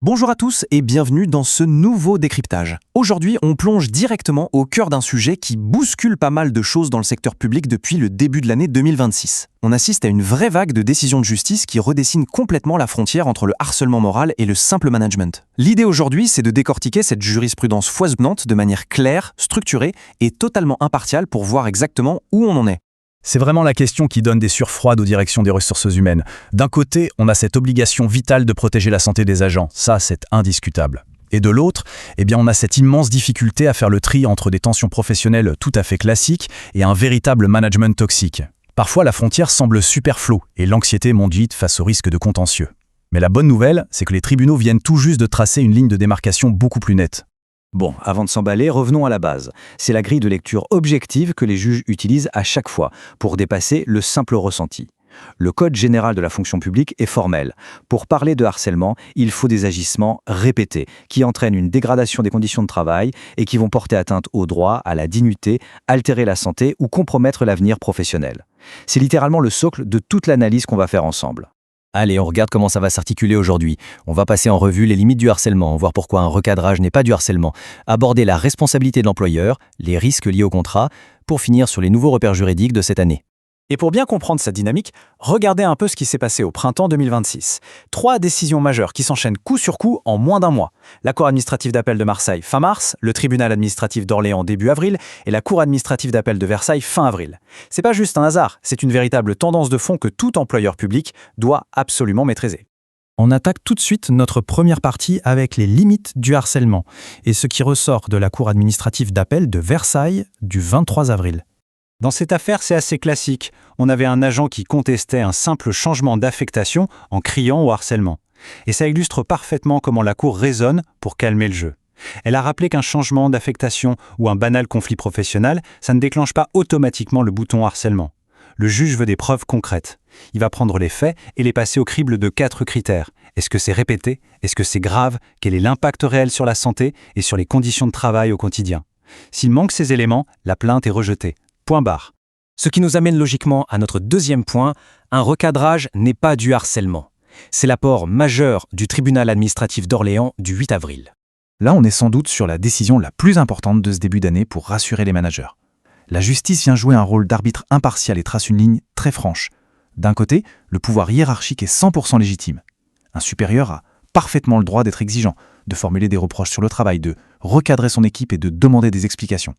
Bonjour à tous et bienvenue dans ce nouveau décryptage. Aujourd'hui, on plonge directement au cœur d'un sujet qui bouscule pas mal de choses dans le secteur public depuis le début de l'année 2026. On assiste à une vraie vague de décisions de justice qui redessine complètement la frontière entre le harcèlement moral et le simple management. L'idée aujourd'hui, c'est de décortiquer cette jurisprudence foisonnante de manière claire, structurée et totalement impartiale pour voir exactement où on en est. C'est vraiment la question qui donne des sueurs froides aux directions des ressources humaines. D'un côté, on a cette obligation vitale de protéger la santé des agents, ça c'est indiscutable. Et de l'autre, on a cette immense difficulté à faire le tri entre des tensions professionnelles tout à fait classiques et un véritable management toxique. Parfois, la frontière semble super floue et l'anxiété monte vite face au risque de contentieux. Mais la bonne nouvelle, c'est que les tribunaux viennent tout juste de tracer une ligne de démarcation beaucoup plus nette. Bon, avant de s'emballer, revenons à la base. C'est la grille de lecture objective que les juges utilisent à chaque fois pour dépasser le simple ressenti. Le Code général de la fonction publique est formel. Pour parler de harcèlement, il faut des agissements répétés qui entraînent une dégradation des conditions de travail et qui vont porter atteinte au droit, à la dignité, altérer la santé ou compromettre l'avenir professionnel. C'est littéralement le socle de toute l'analyse qu'on va faire ensemble. Allez, on regarde comment ça va s'articuler aujourd'hui. On va passer en revue les limites du harcèlement, voir pourquoi un recadrage n'est pas du harcèlement, aborder la responsabilité de l'employeur, les risques liés au contrat, pour finir sur les nouveaux repères juridiques de cette année. Et pour bien comprendre cette dynamique, regardez un peu ce qui s'est passé au printemps 2026. 3 décisions majeures qui s'enchaînent coup sur coup en moins d'un mois. La Cour administrative d'appel de Marseille fin mars, le tribunal administratif d'Orléans début avril et la Cour administrative d'appel de Versailles fin avril. C'est pas juste un hasard, c'est une véritable tendance de fond que tout employeur public doit absolument maîtriser. On attaque tout de suite notre première partie avec les limites du harcèlement et ce qui ressort de la Cour administrative d'appel de Versailles du 23 avril. Dans cette affaire, c'est assez classique. On avait un agent qui contestait un simple changement d'affectation en criant au harcèlement. Et ça illustre parfaitement comment la Cour raisonne pour calmer le jeu. Elle a rappelé qu'un changement d'affectation ou un banal conflit professionnel, ça ne déclenche pas automatiquement le bouton harcèlement. Le juge veut des preuves concrètes. Il va prendre les faits et les passer au crible de 4 critères. Est-ce que c'est répété? Est-ce que c'est grave? Quel est l'impact réel sur la santé et sur les conditions de travail au quotidien? S'il manque ces éléments, la plainte est rejetée. Point barre. Ce qui nous amène logiquement à notre deuxième point, un recadrage n'est pas du harcèlement. C'est l'apport majeur du tribunal administratif d'Orléans du 8 avril. Là, on est sans doute sur la décision la plus importante de ce début d'année pour rassurer les managers. La justice vient jouer un rôle d'arbitre impartial et trace une ligne très franche. D'un côté, le pouvoir hiérarchique est 100% légitime. Un supérieur a parfaitement le droit d'être exigeant, de formuler des reproches sur le travail, de recadrer son équipe et de demander des explications.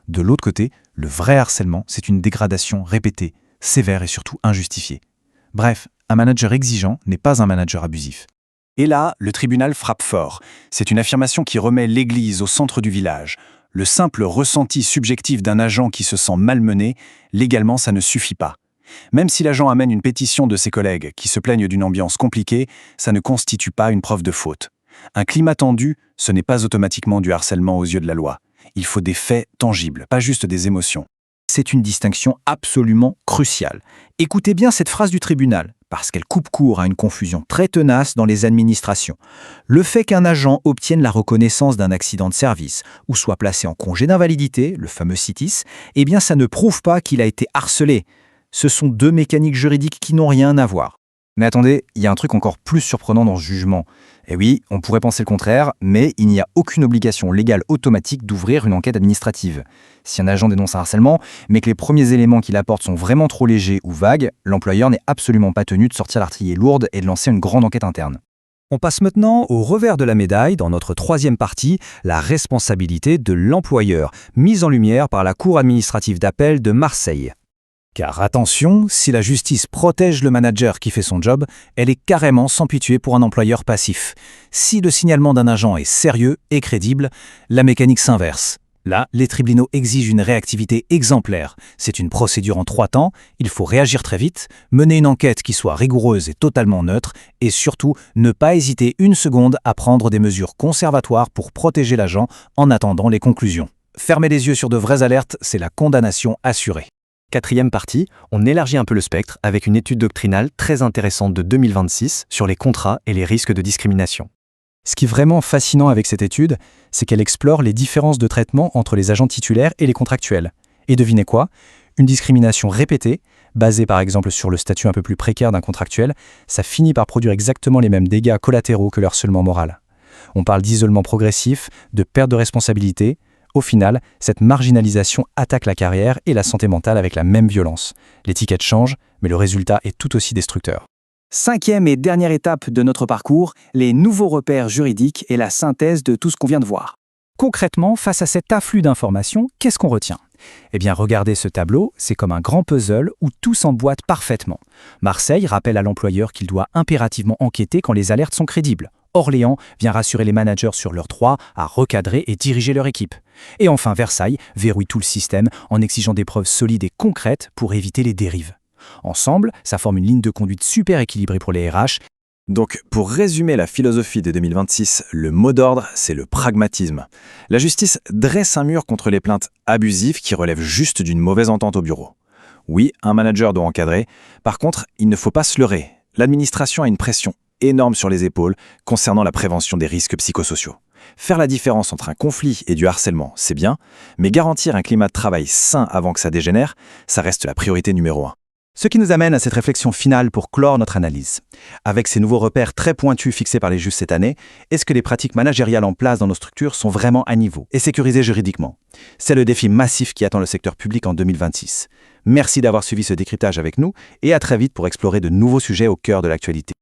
De l'autre côté, le vrai harcèlement, c'est une dégradation répétée, sévère et surtout injustifiée. Bref, un manager exigeant n'est pas un manager abusif. Et là, le tribunal frappe fort. C'est une affirmation qui remet l'église au centre du village. Le simple ressenti subjectif d'un agent qui se sent malmené, légalement ça ne suffit pas. Même si l'agent amène une pétition de ses collègues qui se plaignent d'une ambiance compliquée, ça ne constitue pas une preuve de faute. Un climat tendu, ce n'est pas automatiquement du harcèlement aux yeux de la loi. Il faut des faits tangibles, pas juste des émotions. C'est une distinction absolument cruciale. Écoutez bien cette phrase du tribunal, parce qu'elle coupe court à une confusion très tenace dans les administrations. Le fait qu'un agent obtienne la reconnaissance d'un accident de service ou soit placé en congé d'invalidité, le fameux CITIS, ça ne prouve pas qu'il a été harcelé. Ce sont 2 mécaniques juridiques qui n'ont rien à voir. Mais attendez, il y a un truc encore plus surprenant dans ce jugement. Et oui, on pourrait penser le contraire, mais il n'y a aucune obligation légale automatique d'ouvrir une enquête administrative. Si un agent dénonce un harcèlement, mais que les premiers éléments qu'il apporte sont vraiment trop légers ou vagues, l'employeur n'est absolument pas tenu de sortir l'artillerie lourde et de lancer une grande enquête interne. On passe maintenant au revers de la médaille, dans notre troisième partie, la responsabilité de l'employeur, mise en lumière par la Cour administrative d'appel de Marseille. Car attention, si la justice protège le manager qui fait son job, elle est carrément sans pitié pour un employeur passif. Si le signalement d'un agent est sérieux et crédible, la mécanique s'inverse. Là, les tribunaux exigent une réactivité exemplaire. C'est une procédure en 3 temps, il faut réagir très vite, mener une enquête qui soit rigoureuse et totalement neutre, et surtout ne pas hésiter une seconde à prendre des mesures conservatoires pour protéger l'agent en attendant les conclusions. Fermer les yeux sur de vraies alertes, c'est la condamnation assurée. Quatrième partie, on élargit un peu le spectre avec une étude doctrinale très intéressante de 2026 sur les contrats et les risques de discrimination. Ce qui est vraiment fascinant avec cette étude, c'est qu'elle explore les différences de traitement entre les agents titulaires et les contractuels. Et devinez quoi? Une discrimination répétée, basée par exemple sur le statut un peu plus précaire d'un contractuel, ça finit par produire exactement les mêmes dégâts collatéraux que le harcèlement moral. On parle d'isolement progressif, de perte de responsabilité. Au final, cette marginalisation attaque la carrière et la santé mentale avec la même violence. L'étiquette change, mais le résultat est tout aussi destructeur. 5e et dernière étape de notre parcours, les nouveaux repères juridiques et la synthèse de tout ce qu'on vient de voir. Concrètement, face à cet afflux d'informations, qu'est-ce qu'on retient ? Eh bien, regardez ce tableau, c'est comme un grand puzzle où tout s'emboîte parfaitement. Marseille rappelle à l'employeur qu'il doit impérativement enquêter quand les alertes sont crédibles. Orléans vient rassurer les managers sur leur droit à recadrer et diriger leur équipe. Et enfin, Versailles verrouille tout le système en exigeant des preuves solides et concrètes pour éviter les dérives. Ensemble, ça forme une ligne de conduite super équilibrée pour les RH. Donc, pour résumer la philosophie de 2026, le mot d'ordre, c'est le pragmatisme. La justice dresse un mur contre les plaintes abusives qui relèvent juste d'une mauvaise entente au bureau. Oui, un manager doit encadrer. Par contre, il ne faut pas se leurrer. L'administration a une pression énorme sur les épaules concernant la prévention des risques psychosociaux. Faire la différence entre un conflit et du harcèlement, c'est bien, mais garantir un climat de travail sain avant que ça dégénère, ça reste la priorité numéro 1. Ce qui nous amène à cette réflexion finale pour clore notre analyse. Avec ces nouveaux repères très pointus fixés par les juges cette année, est-ce que les pratiques managériales en place dans nos structures sont vraiment à niveau et sécurisées juridiquement ? C'est le défi massif qui attend le secteur public en 2026. Merci d'avoir suivi ce décryptage avec nous et à très vite pour explorer de nouveaux sujets au cœur de l'actualité.